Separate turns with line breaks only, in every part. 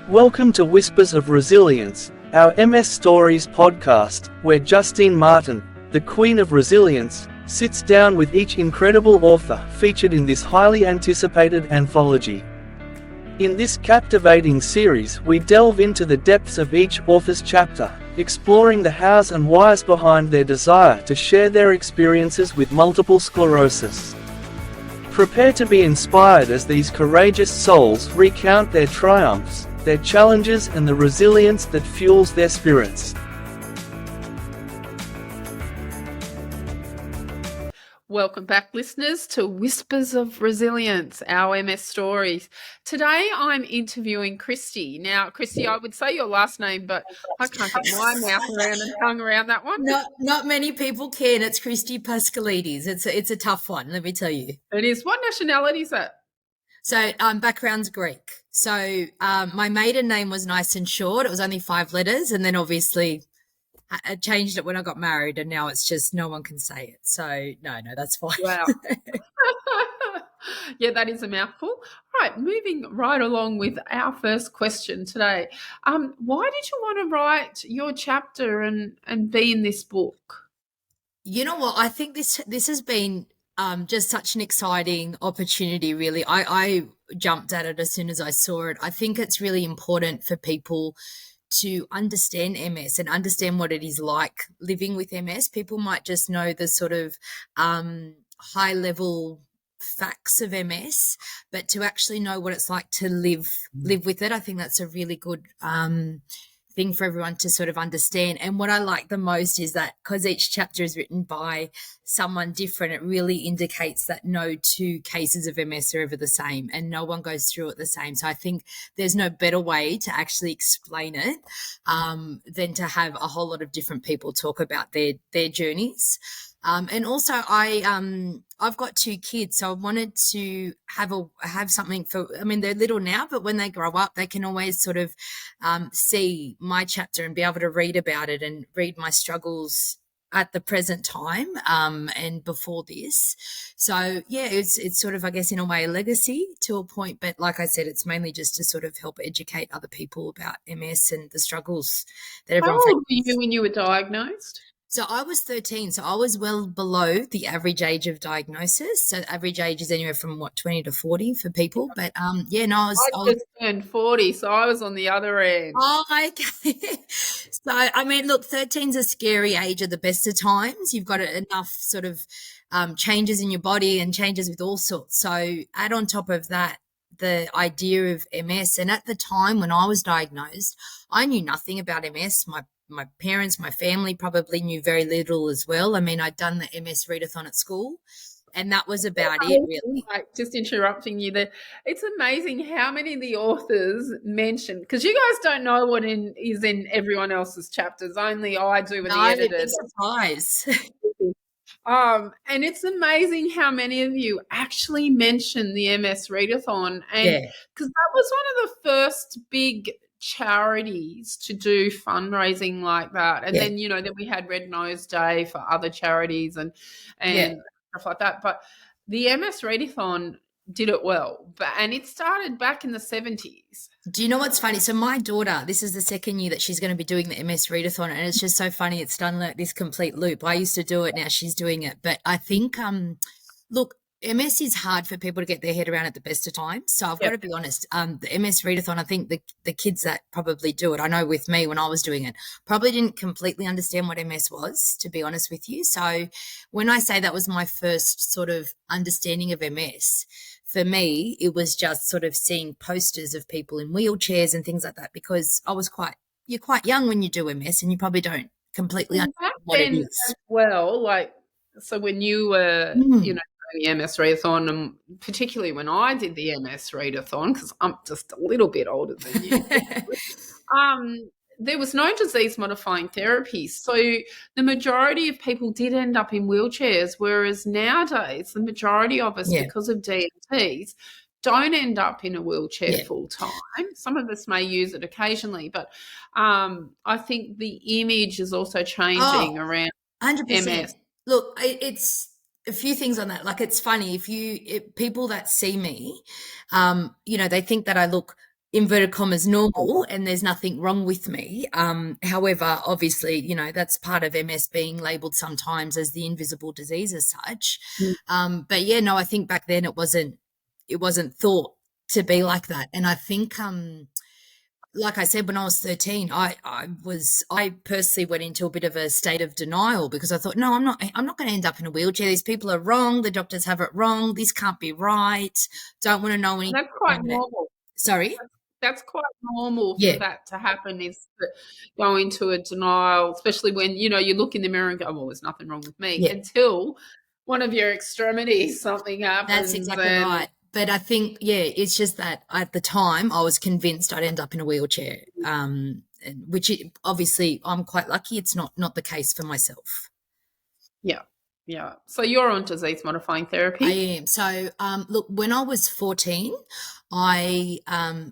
Welcome to Whispers of Resilience, our MS Stories podcast, where Justine Martin, the Queen of Resilience, sits down with each incredible author featured in this highly anticipated anthology. In this captivating series, we delve into the depths of each author's chapter, exploring the hows and whys behind their desire to share their experiences with multiple sclerosis. Prepare to be inspired as these courageous souls recount their triumphs, their challenges, and the resilience that fuels their spirits.
Welcome back, listeners, to Whispers of Resilience, our MS Stories. Today I'm interviewing Kristi. Now, Kristi, I would say your last name, but I can't get my mouth around and tongue around that one.
Not many people can. It's Kristi Paschalidis. It's a tough one, let me tell you.
It is. What nationality is that?
So background's Greek. So my maiden name was nice and short. It was only 5 letters, and then obviously I changed it when I got married, and now it's just no one can say it. So no, that's fine.
Wow. Yeah, that is a mouthful. All right, moving right along with our first question today. Why did you want to write your chapter and be in this book?
You know what? I think this has been just such an exciting opportunity, really. I jumped at it as soon as I saw it. I think it's really important for people to understand MS and understand what it is like living with MS. People might just know the sort of high level facts of MS, but to actually know what it's like to live with it, I think that's a really good thing for everyone to sort of understand. And what I like the most is that because each chapter is written by someone different, it really indicates that no 2 cases of MS are ever the same and no one goes through it the same. So I think there's no better way to actually explain it than to have a whole lot of different people talk about their journeys. And also I've got 2 kids, so I wanted to have something for, I mean, they're little now, but when they grow up, they can always sort of see my chapter and be able to read about it and read my struggles at the present time and before this. So yeah, it's sort of, I guess, in a way, a legacy to a point, but like I said, it's mainly just to sort of help educate other people about MS and the struggles that everyone faces.
How old were you when you were diagnosed?
So I was 13, so I was well below the average age of diagnosis. So average age is anywhere from 20 to 40 for people. But I
just turned 40, so I was on the other end.
Oh, okay. So I mean, look, 13's a scary age at the best of times. You've got enough sort of changes in your body and changes with all sorts. So add on top of that the idea of MS, and at the time when I was diagnosed, I knew nothing about MS. My parents, my family probably knew very little as well. I mean, I'd done the MS readathon at school, and that was about it, really.
Just interrupting you there. It's amazing how many of the authors mention, because you guys don't know what is in everyone else's chapters. Only I do with the editors.
Surprise.
And it's amazing how many of you actually mention the MS readathon, and because that was one of the first big charities to do fundraising like that, and then then we had Red Nose Day for other charities and stuff like that. But the MS readathon did it well, and it started back in the 70s.
Do you know what's funny? So my daughter, this is the second year that she's going to be doing the MS readathon, and it's just so funny. It's done like this complete loop. I used to do it, now she's doing it. But I think look, MS is hard for people to get their head around at the best of times. So I've got to be honest, the MS readathon, I think the kids that probably do it, I know with me when I was doing it, probably didn't completely understand what MS was, to be honest with you. So when I say that was my first sort of understanding of MS, for me, it was just sort of seeing posters of people in wheelchairs and things like that, because you're quite young when you do MS and you probably don't completely understand what it is.
As well, like, so when you were, the MS readathon, and particularly when I did the MS readathon, because I'm just a little bit older than you, there was no disease-modifying therapies. So the majority of people did end up in wheelchairs, whereas nowadays the majority of us, because of DMTs, don't end up in a wheelchair full-time. Some of us may use it occasionally, but I think the image is also changing around
100%.
MS.
Look, it's a few things on that. Like, it's funny, if people that see me, they think that I look inverted commas normal and there's nothing wrong with me. However, obviously, you know, that's part of MS being labelled sometimes as the invisible disease as such. But yeah, no, I think back then it wasn't thought to be like that. And I think like I said, when I was 13, I personally went into a bit of a state of denial because I thought, no, I'm not going to end up in a wheelchair. These people are wrong. The doctors have it wrong. This can't be right. Don't want to know anything.
That's quite normal.
Sorry?
That's quite normal for that to happen, is to go into a denial, especially when, you know, you look in the mirror and go, well, there's nothing wrong with me, until one of your extremities, something happens.
That's exactly right. But I think, it's just that at the time I was convinced I'd end up in a wheelchair, which obviously I'm quite lucky it's not the case for myself.
Yeah. Yeah. So you're on disease-modifying therapy?
I am. So, look, when I was 14, I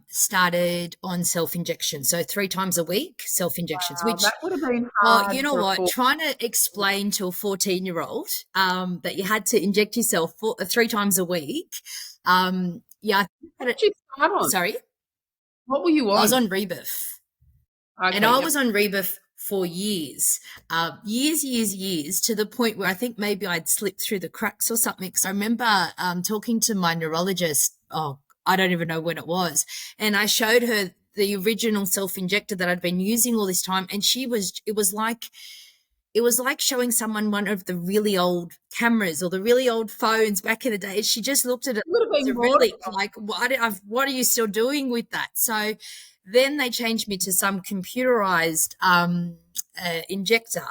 started on self-injection. So 3 times a week, self-injections.
Wow,
which
that would have been hard.
You know what? Trying to explain to a 14-year-old that you had to inject yourself 3 times a week.
What did you start on?
Sorry?
What were you on?
I was on Rebirth. Okay, and I was on Rebirth for years, years, to the point where I think maybe I'd slipped through the cracks or something. Because I remember talking to my neurologist, I don't even know when it was, and I showed her the original self-injector that I'd been using all this time, and it was like showing someone one of the really old cameras or the really old phones back in the day. She just looked at it really like, what are you still doing with that? So then they changed me to some computerized injector,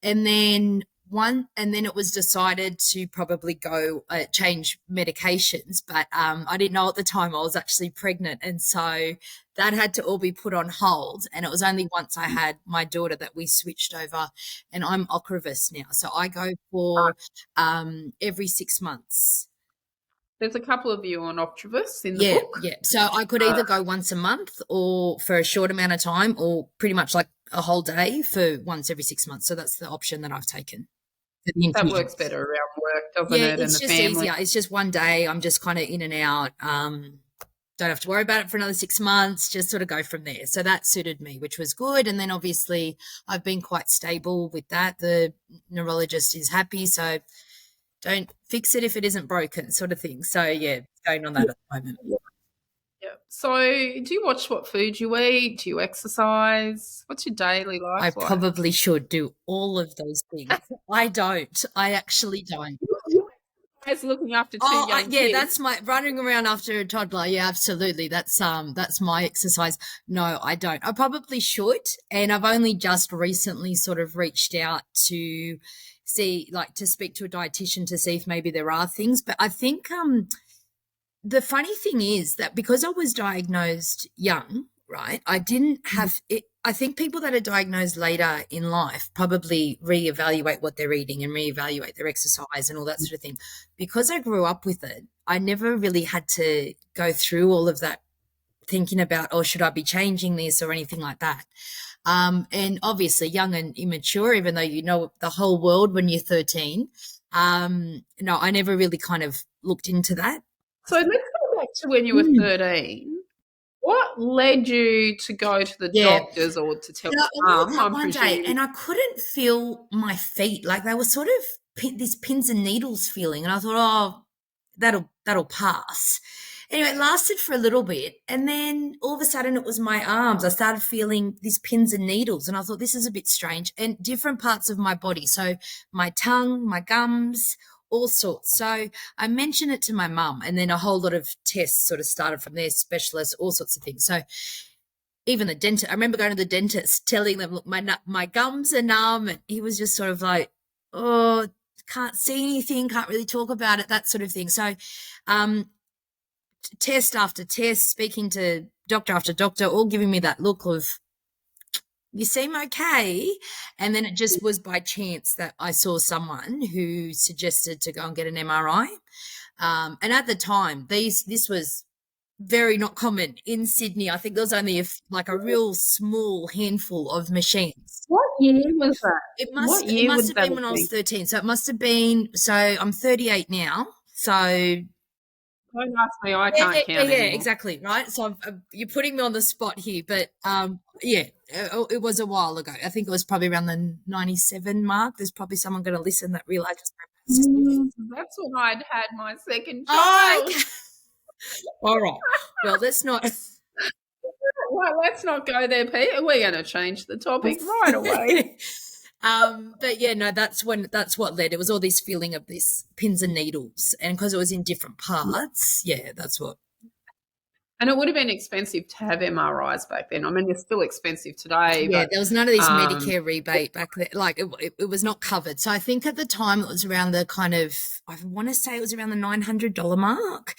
and then it was decided to probably go change medications. But I didn't know at the time I was actually pregnant, and so that had to all be put on hold. And it was only once I had my daughter that we switched over, and I'm Ocrevus now. So I go for every 6 months.
There's a couple of you on Ocrevus in the book.
Yeah. So I could either go once a month or for a short amount of time, or pretty much like a whole day for once every 6 months. So that's the option that I've taken.
That works better around work, doesn't it?
Yeah,
and
it's
the
just
family.
easier. It's just one day. I'm just kind of in and out. Don't have to worry about it for another 6 months, just sort of go from there. So that suited me, which was good. And then obviously I've been quite stable with that. The neurologist is happy, so don't fix it if it isn't broken, sort of thing. So yeah, going on that at the moment.
Yeah. So do you watch what food you eat? Do you exercise? What's your daily life
like? I probably should do all of those things. I don't. I actually don't.
Looking after two young kids.
That's my running around after a toddler. Yeah, absolutely. That's my exercise. No, I don't. I probably should, and I've only just recently sort of reached out to speak to a dietitian to see if maybe there are things. But I think the funny thing is that because I was diagnosed young, right, I didn't have it. I think people that are diagnosed later in life probably reevaluate what they're eating and reevaluate their exercise and all that sort of thing. Because I grew up with it, I never really had to go through all of that thinking about, should I be changing this or anything like that. And obviously young and immature, even though you know the whole world when you're 13. No, I never really kind of looked into that.
So let's go back to when you were 13. What led you to go to the doctors or to tell your mum?
One day, and I couldn't feel my feet. Like they were sort of this pins and needles feeling. And I thought, that'll pass. Anyway, it lasted for a little bit. And then all of a sudden it was my arms. I started feeling these pins and needles. And I thought, this is a bit strange. And different parts of my body. So my tongue, my gums, all sorts. So I mentioned it to my mum, and then a whole lot of tests sort of started from there, specialists, all sorts of things. So even the dentist, I remember going to the dentist, telling them, look, my gums are numb, and he was just sort of like, can't see anything, can't really talk about it, that sort of thing. So test after test, speaking to doctor after doctor, all giving me that look of, you seem okay. And then it just was by chance that I saw someone who suggested to go and get an MRI. And at the time, this was very not common in Sydney. I think there was only a real small handful of machines.
What year was that?
It must have been when I was 13. So it must have been, so I'm 38 now. So
Don't ask me. I can't count anymore.
Exactly, right? So you're putting me on the spot here, but it was a while ago. I think it was probably around the 97 mark. There's probably someone going to listen that realizes.
That's when I'd had my second child.
Okay. All right. Well, let's not.
Well, let's not go there, Pete. We're going to change the topic right away.
But yeah, no, that's what led. It was all this feeling of this pins and needles, and because it was in different parts, that's what.
And it would have been expensive to have MRIs back then. I mean, they're still expensive today.
Yeah,
but,
there was none of these Medicare rebate back then. Like it was not covered. So I think at the time it was around the kind of, I want to say it was around the $900 mark.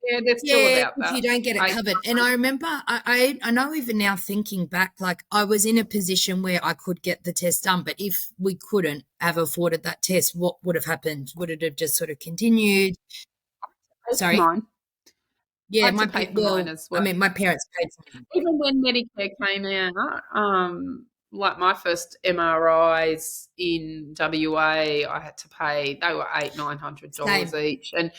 Yeah, they're still about that.
If you don't get it covered. And I remember, I know even now thinking back, like I was in a position where I could get the test done, but if we couldn't have afforded that test, what would have happened? Would it have just sort of continued? Sorry?
Mine.
Yeah, mine as well. I mean, my parents paid for mine.
Even when Medicare came out, like my first MRIs in WA, I had to pay, they were $800-900 each. And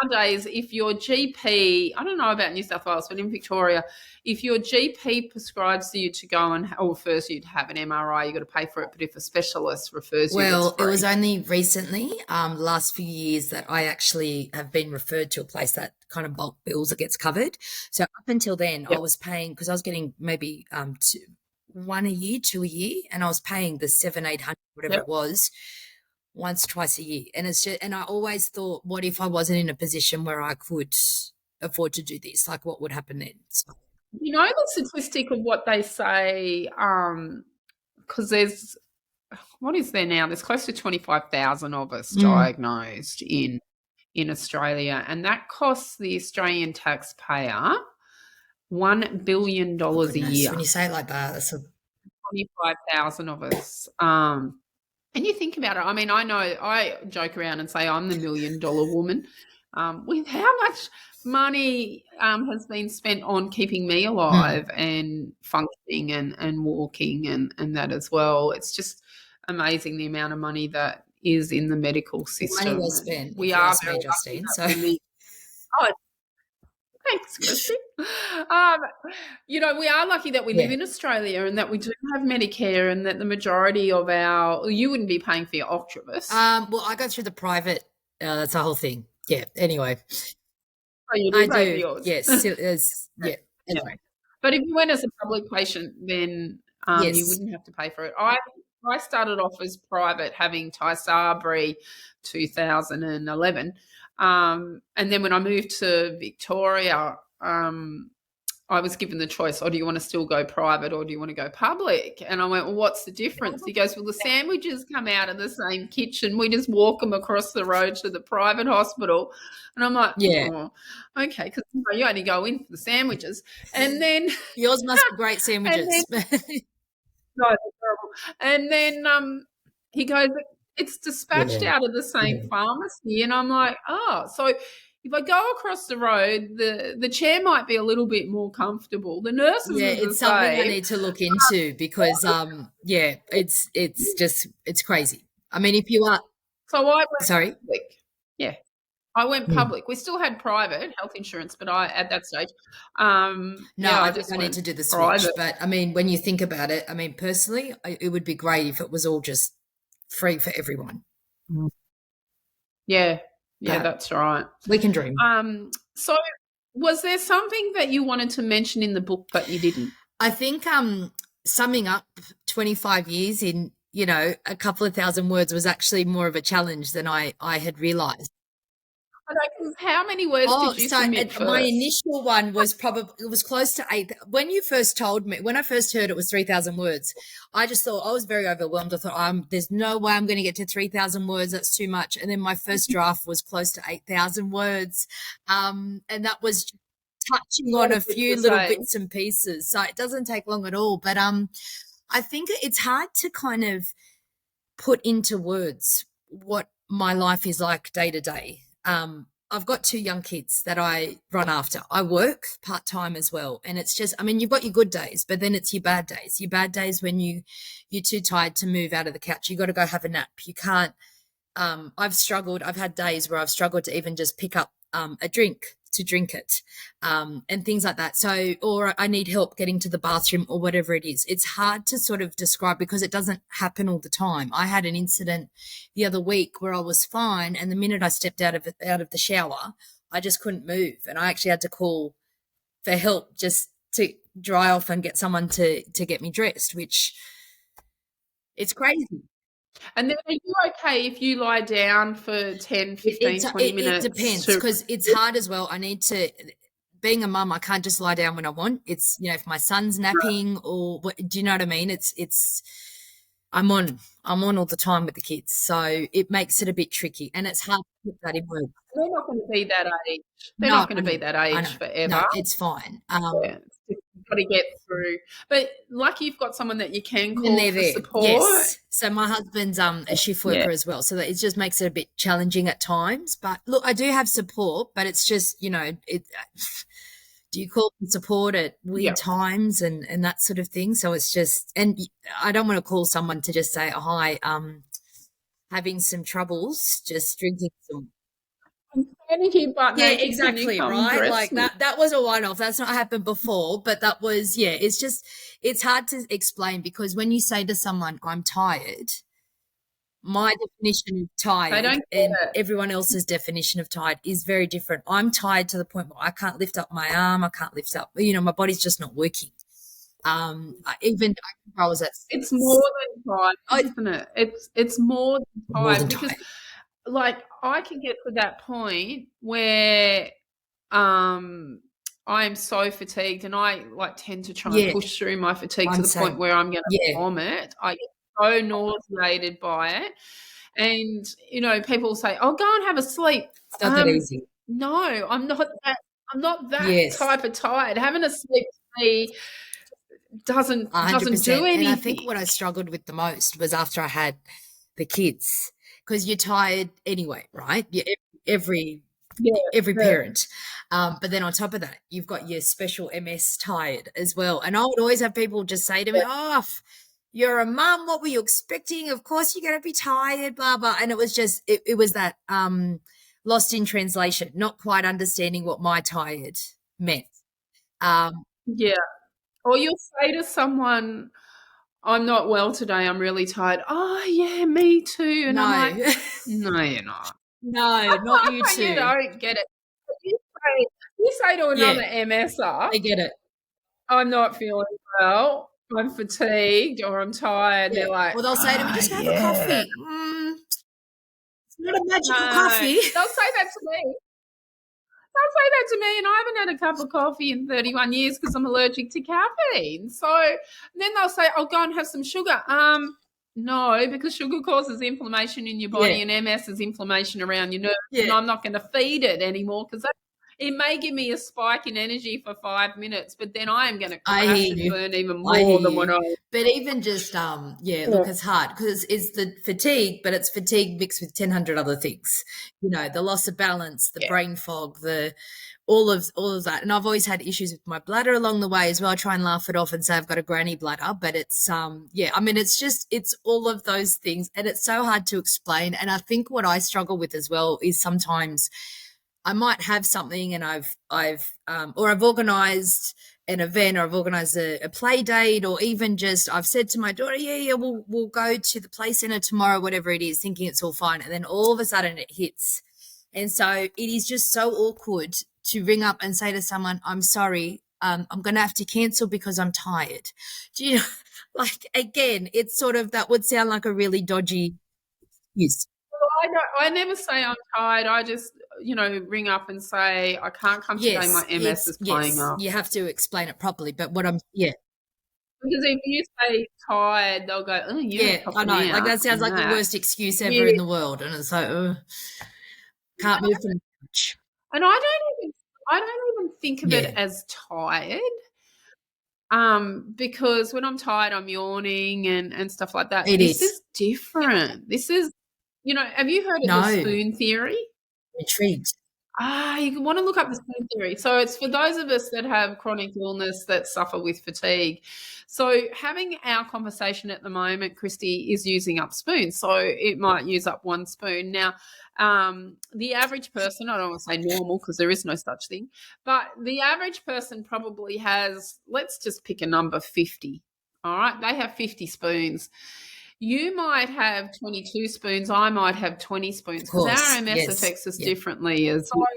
nowadays, if your GP, I don't know about New South Wales, but in Victoria, if your GP prescribes you to go or refers you to have an MRI, you've got to pay for it. But if a specialist refers you,
well, it was only recently, last few years, that I actually have been referred to a place that kind of bulk bills that gets covered. So up until then, I was paying, because I was getting maybe one a year, two a year, and I was paying the $700-800, whatever it was, once, twice a year. And it's just, and I always thought, what if I wasn't in a position where I could afford to do this? Like, what would happen then? So.
You know the statistic of what they say, because there's, what is there now? There's close to 25,000 of us diagnosed in Australia, and that costs the Australian taxpayer $1 billion a year.
When you say it like that, that's
25,000 of us. And you think about it, I mean, I know I joke around and say I'm the $1 million woman. With how much money has been spent on keeping me alive and functioning and walking and that as well. It's just amazing the amount of money that is in the medical system.
Money well spent.
We are
very Justine. So.
Thanks, Kristi. You know, we are lucky that we live in Australia and that we do have Medicare, and that the majority of you wouldn't be paying for your Octopus.
Well, I go through the private. That's a whole thing. Yeah. Anyway.
Oh, you do pay for yours.
Yes. Yeah. Anyway.
But if you went as a public patient, then you wouldn't have to pay for it. I started off as private, having Tysabri 2011. And then when I moved to Victoria, I was given the choice, do you want to still go private or do you want to go public? And I went, well, what's the difference? He goes, well, the sandwiches come out of the same kitchen. We just walk them across the road to the private hospital. And I'm like, oh, okay, because you only go in for the sandwiches. And then
yours must be great sandwiches.
No, they're terrible. And then he goes, it's dispatched out of the same pharmacy. And I'm like, so if I go across the road, the chair might be a little bit more comfortable. The nurses
it's something I need to look into because, it's crazy. I mean, if you are.
So I went
public.
Yeah. I went public. We still had private health insurance, but at that stage. I
think I need to do the switch. Private. But, I mean, when you think about it, I mean, personally, it would be great if it was all just free for everyone.
Yeah, that's right.
We can dream.
So was there something that you wanted to mention in the book but you didn't?
I think summing up 25 years in, a couple of thousand words was actually more of a challenge than I had realised.
How many words did you submit first?
My initial one was it was close to 8. When you first told me, when I first heard it was 3,000 words, I just thought, I was very overwhelmed. I thought, there's no way I'm going to get to 3,000 words. That's too much. And then my first draft was close to 8,000 words. And that was touching on a few little bits and pieces. So it doesn't take long at all. But I think it's hard to kind of put into words what my life is like day to day. I've got 2 young kids that I run after. I work part-time as well. And it's just, I mean, you've got your good days, but then it's your bad days. Your bad days when you're too tired to move out of the couch. You got to go have a nap. You can't, I've had days where I've struggled to even just pick up a drink to drink it, and things like that. So, or I need help getting to the bathroom or whatever it is. It's hard to sort of describe because it doesn't happen all the time. I had an incident the other week where I was fine, and the minute I stepped out of the shower, I just couldn't move, and I actually had to call for help just to dry off and get someone to get me dressed, which it's crazy.
And then are you okay if you lie down for 10, 15, 20 minutes?
It depends because it's hard as well. I need to, being a mum, I can't just lie down when I want. It's, if my son's napping or what, do you know what I mean? I'm on all the time with the kids. So it makes it a bit tricky and it's hard to put that in words.
They're not going to be that age. They're not going to be that age forever.
No, it's fine.
You've got to get through. But lucky you've got someone that you can call for support.
Yes. So my husband's a shift worker as well. So that it just makes it a bit challenging at times. But look, I do have support, but it's just, do you call for support at weird times and that sort of thing? So it's just, and I don't want to call someone to just say, oh, hi, having some troubles, just drinking some. Exactly, right? Like that was a one-off. That's not happened before, but that was, it's just, it's hard to explain because when you say to someone, I'm tired, my definition of tired and everyone else's definition of tired is very different. I'm tired to the point where I can't lift up my arm. I can't lift up, my body's just not working. I was at.
It's more than tired, isn't it? It's more than tired because like I can get to that point where I'm so fatigued and I tend to try and push through my fatigue to the point where I'm going to vomit. I get so nauseated by it. And, people say, oh, go and have a sleep.
It's not that easy.
No, I'm not that type of tired. Having a sleep to me doesn't do anything.
And I think what I struggled with the most was after I had the kids. Because you're tired anyway, right? Every parent. But then on top of that, you've got your special MS tired as well. And I would always have people just say to me, oh, you're a mum. What were you expecting? Of course you're going to be tired, blah, blah. And it was just, it was that lost in translation, not quite understanding what my tired meant.
Or you'll say to someone, I'm not well today. I'm really tired. Oh, yeah, me too. And I'm like, no, you're not.
No, not you too.
You don't get it. You say to another MSer,
they get it.
I'm not feeling well. I'm fatigued or I'm tired. They're like,
well, they'll say to me, just have a coffee. It's not a magical coffee.
They'll say that to me. And I haven't had a cup of coffee in 31 years because I'm allergic to caffeine. So then they'll say, I'll go and have some sugar. No, because sugar causes inflammation in your body and MS is inflammation around your nerves and I'm not going to feed it anymore because it may give me a spike in energy for 5 minutes, but then I am going to crash and burn even more than what I.
But even just, look, it's hard because it's the fatigue, but it's fatigue mixed with 1,000 other things. The loss of balance, the brain fog, all of that. And I've always had issues with my bladder along the way as well. I try and laugh it off and say I've got a granny bladder, but it's, it's all of those things and it's so hard to explain. And I think what I struggle with as well is sometimes I might have something and I've organised an event or I've organised a play date or even just I've said to my daughter, we'll go to the play centre tomorrow, whatever it is, thinking it's all fine. And then all of a sudden it hits. And so it is just so awkward to ring up and say to someone, I'm sorry, I'm going to have to cancel because I'm tired. Do you know, again, it's sort of, that would sound like a really dodgy excuse.
Well, I never say I'm tired. I just, ring up and say, I can't come today. My MS is playing up.
You have to explain it properly. But because
if you say tired, they'll go, oh,
I know. Like that sounds like the worst excuse ever in the world. And it's like, can't move from the couch.
And I don't even think of it as tired. Because when I'm tired, I'm yawning and stuff like that. This is different. This is, have you heard of the spoon theory?
Intrigued.
You want to look up the spoon theory. So it's for those of us that have chronic illness that suffer with fatigue. So having our conversation at the moment, Kristi, is using up spoons. So it might use up one spoon. Now, the average person, I don't want to say normal because there is no such thing, but the average person probably has, let's just pick a number, 50. All right. They have 50 spoons. You might have 22 spoons. I might have 20 spoons because our MS affects us differently as well.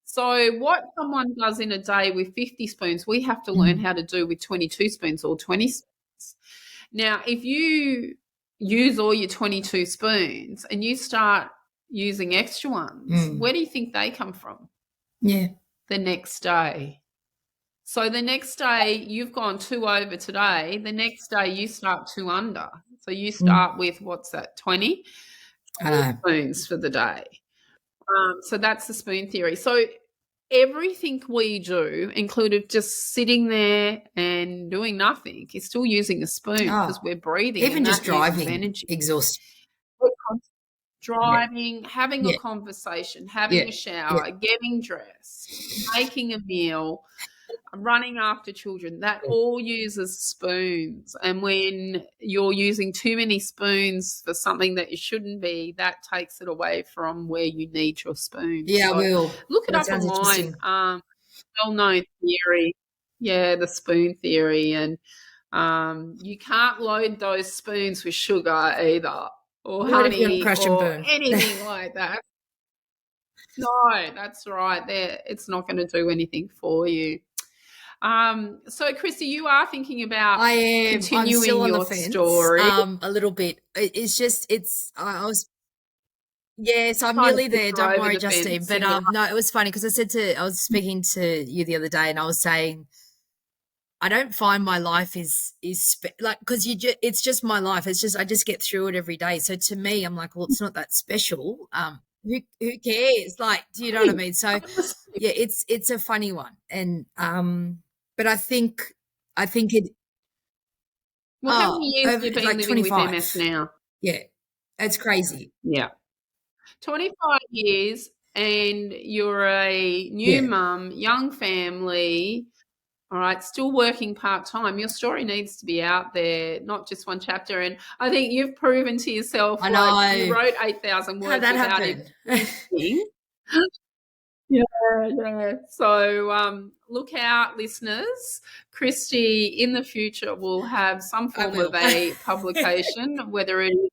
So what someone does in a day with 50 spoons, we have to learn how to do with 22 spoons or 20 spoons. Now, if you use all your 22 spoons and you start using extra ones, where do you think they come from?
Yeah.
The next day. So the next day you've gone 2 over today. The next day you start 2 under. So you start with, what's that, 20 spoons for the day. So that's the spoon theory. So everything we do, included just sitting there and doing nothing, is still using a spoon because we're breathing.
Even just driving, energy. Exhausting.
Driving, having a conversation, having a shower, getting dressed, making a meal, running after children, that all uses spoons. And when you're using too many spoons for something that you shouldn't be, that takes it away from where you need your spoons.
Yeah, so I will.
Look it up online. Well-known theory. Yeah, the spoon theory. And you can't load those spoons with sugar either, or honey, or anything like that. No, that's right. It's not going to do anything for you. So Kristi, you are thinking about continuing your story.
A little bit. Yes, I'm nearly there. Don't worry, Justine. But no, it was funny because I was speaking to you the other day, and I was saying, I don't find my life is like, because it's just my life. It's just I just get through it every day. So to me, I'm like, well, it's not that special. Who cares? Like, do you know what I mean? So yeah, it's a funny one, and but I think it.
Well, how many years have you been living 25. With MS now?
Yeah, it's crazy.
Yeah, 25 years, and you're a new mum, young family. All right, still working part-time. Your story needs to be out there, not just one chapter. And I think you've proven to yourself, you wrote 8,000 words without it. Yeah. So look out, listeners. Kristi, in the future, will have some form of a publication, whether it is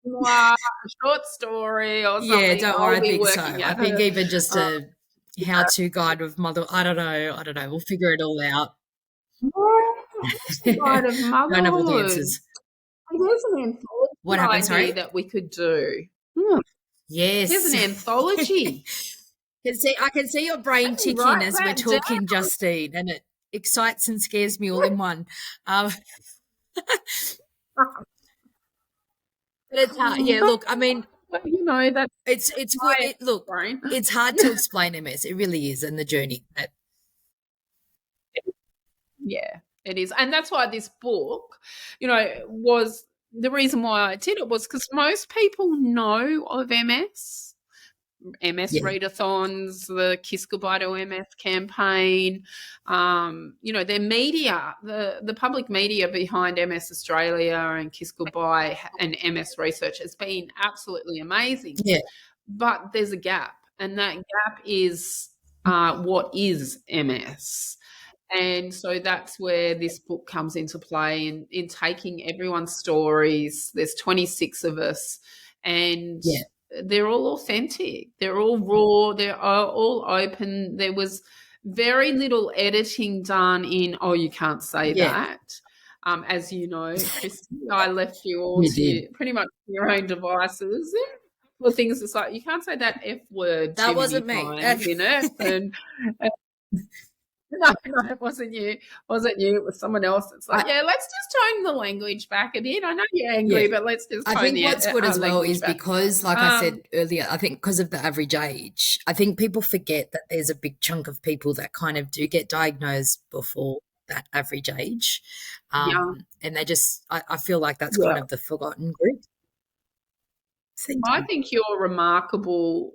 a short story or something.
Yeah, don't worry, I think so. I think even just a how-to guide of mother. I don't know. We'll figure it all out.
Guide of motherhood.
Don't have all the answers.
There's an anthology that we could do.
Yes,
there's an anthology.
I can see your brain ticking as we're talking, down. Justine, and it excites and scares me all in one. But it's hard. Yeah, look, I mean,
you know that
it's hard to explain MS. It really is, and the journey.
Yeah, it is, and that's why this book, was the reason why I did it was because most people know of MS readathons, the Kiss Goodbye to MS campaign, their media, the public media behind MS Australia and Kiss Goodbye and MS research has been absolutely amazing.
Yeah.
But there's a gap, and that gap is what is MS. And so that's where this book comes into play in taking everyone's stories. There's 26 of us, and they're all authentic. They're all raw. They're all open. There was very little editing done in, you can't say that. As you know, Kristi, I left you all to pretty much your own devices. Well, things it's like, you can't say that F word.
That wasn't me.
In it. And no, it wasn't you. It was someone else. It's like, let's just tone the language back a bit. I know you're angry, but let's just tone
I think what's good as well is back. Because, like I said earlier, I think because of the average age, I think people forget that there's a big chunk of people that kind of do get diagnosed before that average age. And they just, I feel like that's kind of the forgotten group.
I think you're remarkable.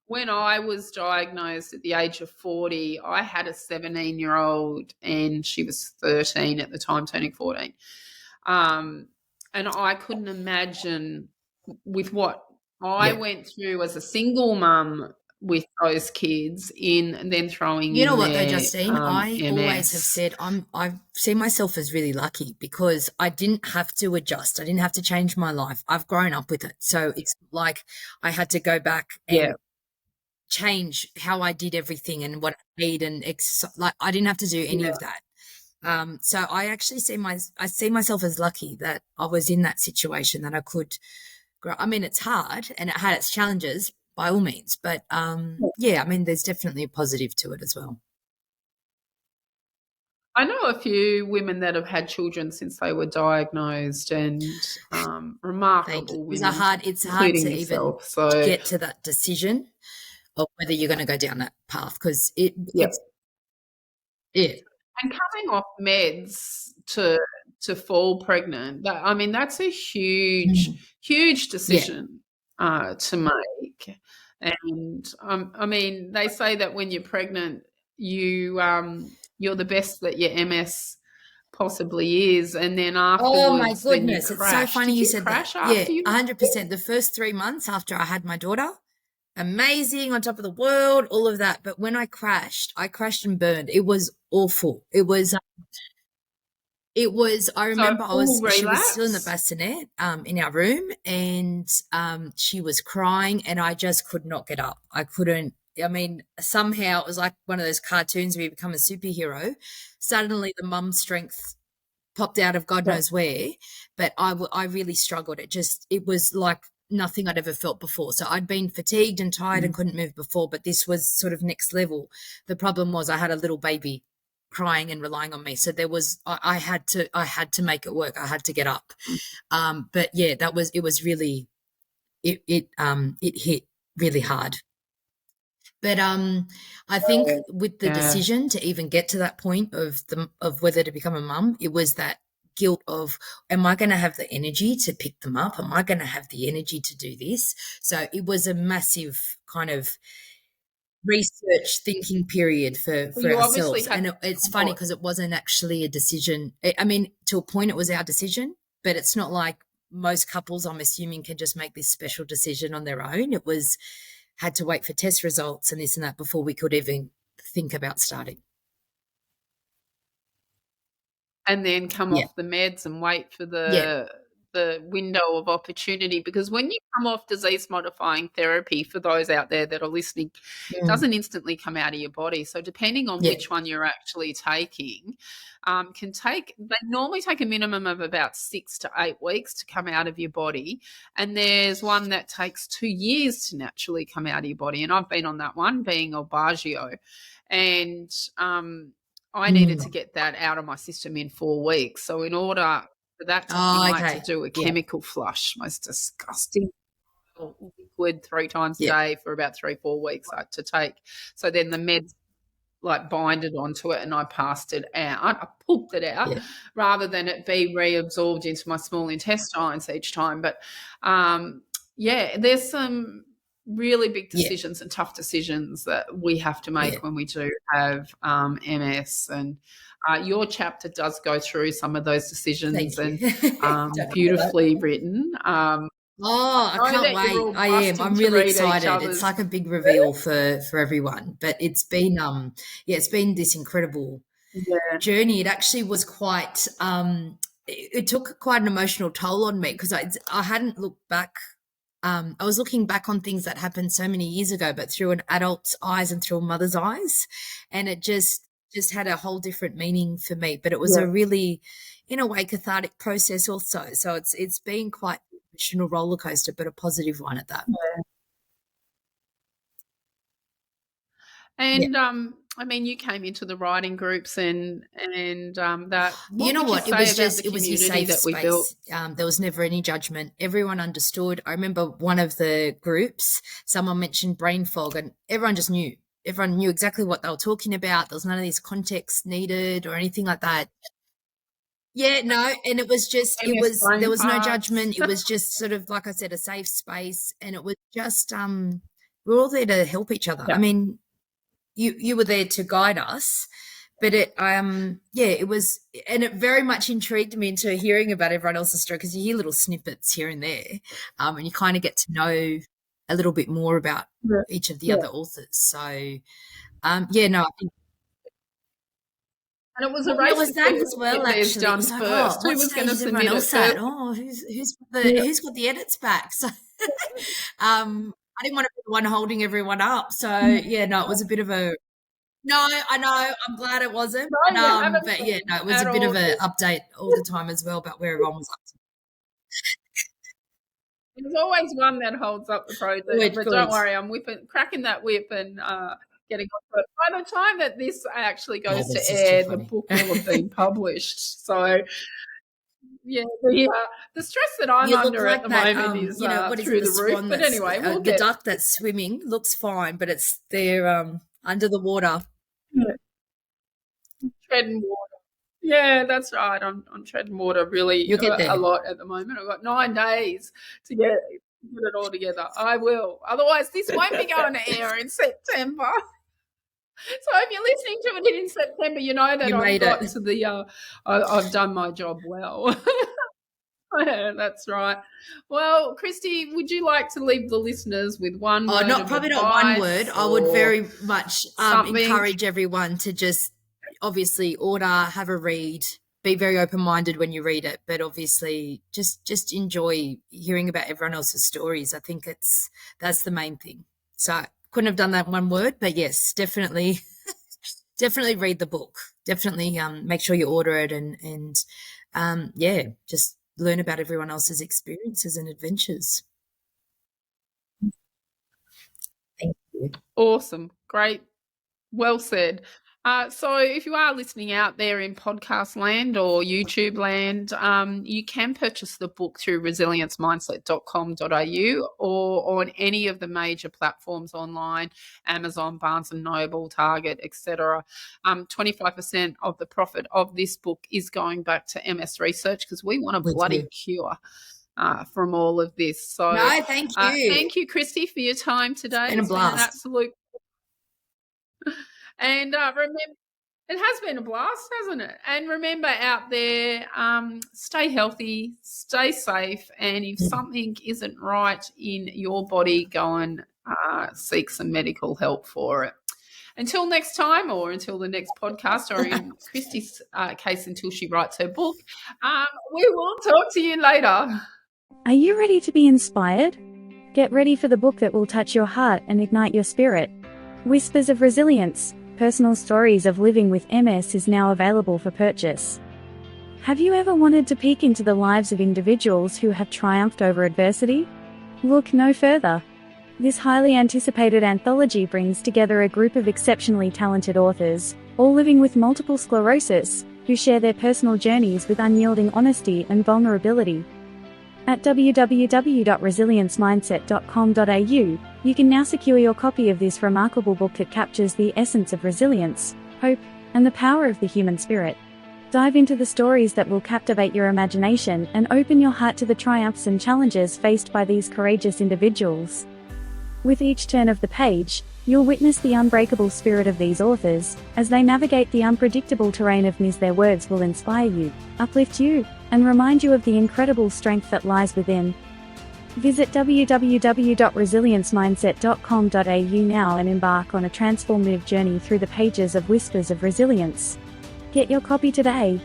when I was diagnosed at the age of 40, I had a 17-year-old and she was 13 at the time, turning 14. And I couldn't imagine with what I went through as a single mum with those kids and then throwing
You
in
know what though,
their
Justine? I always have
MS.
said I've seen myself as really lucky because I didn't have to adjust. I didn't have to change my life. I've grown up with it. So it's like I had to go back and change how I did everything and what I ate and exercise. Like I didn't have to do any of that. So I actually see myself as lucky that I was in that situation, that I could grow. I mean, it's hard and it had its challenges by all means, but yeah, I mean, there's definitely a positive to it as well.
I know a few women that have had children since they were diagnosed, and remarkable women.
It's hard to even get to that decision of whether you're going to go down that path because it's
and coming off meds to fall pregnant, that's a huge decision to make. And they say that when you're pregnant, you're the best that your MS possibly is, and then afterwards,
oh my goodness,
it's
so funny you said that.
Yeah,
100%. The first 3 months after I had my daughter, amazing, on top of the world, all of that. But when I crashed and burned. It was awful. It was. I remember she was still in the bassinet in our room, and she was crying, and I just could not get up. I couldn't. I mean, somehow it was like one of those cartoons where you become a superhero. Suddenly the mum strength popped out of God knows where, but I really struggled. It was like nothing I'd ever felt before. So I'd been fatigued and tired and couldn't move before, but this was sort of next level. The problem was I had a little baby crying and relying on me. So I had to make it work. I had to get up. But yeah, it was really, it hit really hard. But I think with the decision to even get to that point of whether to become a mum, it was that guilt of, am I going to have the energy to pick them up? Am I going to have the energy to do this? So it was a massive kind of research thinking period for ourselves. And it's funny because it wasn't actually a decision. I mean, to a point it was our decision, but it's not like most couples, I'm assuming, can just make this special decision on their own. It was had to wait for test results and this and that before we could even think about starting.
And then come off the meds and wait for the window of opportunity, because when you come off disease-modifying therapy, for those out there that are listening, it doesn't instantly come out of your body. So depending on which one you're actually taking, they normally take a minimum of about 6 to 8 weeks to come out of your body. And there's one that takes 2 years to naturally come out of your body. And I've been on that one, being Albagio. And I needed to get that out of my system in 4 weeks. So in order for that to I had to do a chemical flush, most disgusting liquid 3 times a day for about 3-4 weeks I had to take. So then the meds like binded onto it and I passed it out. I pooped it out rather than it be reabsorbed into my small intestines each time. But there's some really big decisions and tough decisions that we have to make when we do have MS, and your chapter does go through some of those decisions and beautifully written.
I can't wait. I am. I'm really excited. It's like a big reveal for everyone. But it's been it's been this incredible journey. It actually was quite it took quite an emotional toll on me because I hadn't looked back. I was looking back on things that happened so many years ago, but through an adult's eyes and through a mother's eyes. And it just had a whole different meaning for me. But it was a really, in a way, cathartic process also. So it's been quite an emotional roller coaster, but a positive one at that.
And I mean, you came into the writing groups and that.
You know what? It was your safe space. There was never any judgment. Everyone understood. I remember one of the groups, someone mentioned brain fog, and everyone just knew. Everyone knew exactly what they were talking about. There was none of this context needed or anything like that. Yeah, no, and it was just there was no judgment. It was just sort of, like I said, a safe space, and it was just we're all there to help each other. I mean, you were there to guide us, but it was, and it very much intrigued me into hearing about everyone else's story, because you hear little snippets here and there, and you kind of get to know a little bit more about each of the other authors. So, I think.
And it was a race.
It was that as well, actually. Done first. Oh, who was going to submit it first? Oh, who's got the edits back? So, I didn't want to be the one holding everyone up. So, it was a bit of a. No, I know. I'm glad it wasn't. No, it was a bit of an update all the time as well about where everyone was up to.
There's always one that holds up the project, but don't worry, I'm cracking that whip and getting on it. By the time that this actually goes to air, the book will have been published. So, the stress that I'm under at the moment is through the roof. But anyway,
the duck that's swimming looks fine, but it's there under the water.
Treading water. Yeah, that's right. I'm treading water really a lot at the moment. I've got 9 days to get it all together. I will. Otherwise, this won't be going to air in September. So if you're listening to it in September, you know that I've got to the I've done my job well. Yeah, that's right. Well, Kristi, would you like to leave the listeners with one word?
Probably not one word. I would very much encourage everyone to just obviously order, have a read, be very open-minded when you read it, but obviously just enjoy hearing about everyone else's stories. I think that's the main thing. So couldn't have done that one word, but yes, definitely read the book. Definitely make sure you order it and just learn about everyone else's experiences and adventures. Thank you.
Awesome. Great. Well said. So if you are listening out there in podcast land or YouTube land, you can purchase the book through resiliencemindset.com.au or on any of the major platforms online, Amazon, Barnes & Noble, Target, etc. 25% of the profit of this book is going back to MS research, because we want a bloody cure from all of this. So
thank you.
Thank you, Kristi, for your time today.
It's been a blast.
Been an absolute. And remember, it has been a blast, hasn't it? And remember out there, stay healthy, stay safe, and if something isn't right in your body, go and seek some medical help for it. Until next time, or until the next podcast, or in Kristi's case, until she writes her book, we will talk to you later.
Are you ready to be inspired? Get ready for the book that will touch your heart and ignite your spirit. Whispers of Resilience, Personal Stories of Living with MS is now available for purchase. Have you ever wanted to peek into the lives of individuals who have triumphed over adversity? Look no further. This highly anticipated anthology brings together a group of exceptionally talented authors, all living with multiple sclerosis, who share their personal journeys with unyielding honesty and vulnerability. At www.resiliencemindset.com.au, you can now secure your copy of this remarkable book that captures the essence of resilience, hope, and the power of the human spirit. Dive into the stories that will captivate your imagination and open your heart to the triumphs and challenges faced by these courageous individuals. With each turn of the page, you'll witness the unbreakable spirit of these authors, as they navigate the unpredictable terrain of MS. Their words will inspire you, uplift you, and remind you of the incredible strength that lies within. Visit www.resiliencemindset.com.au now and embark on a transformative journey through the pages of Whispers of Resilience. Get your copy today.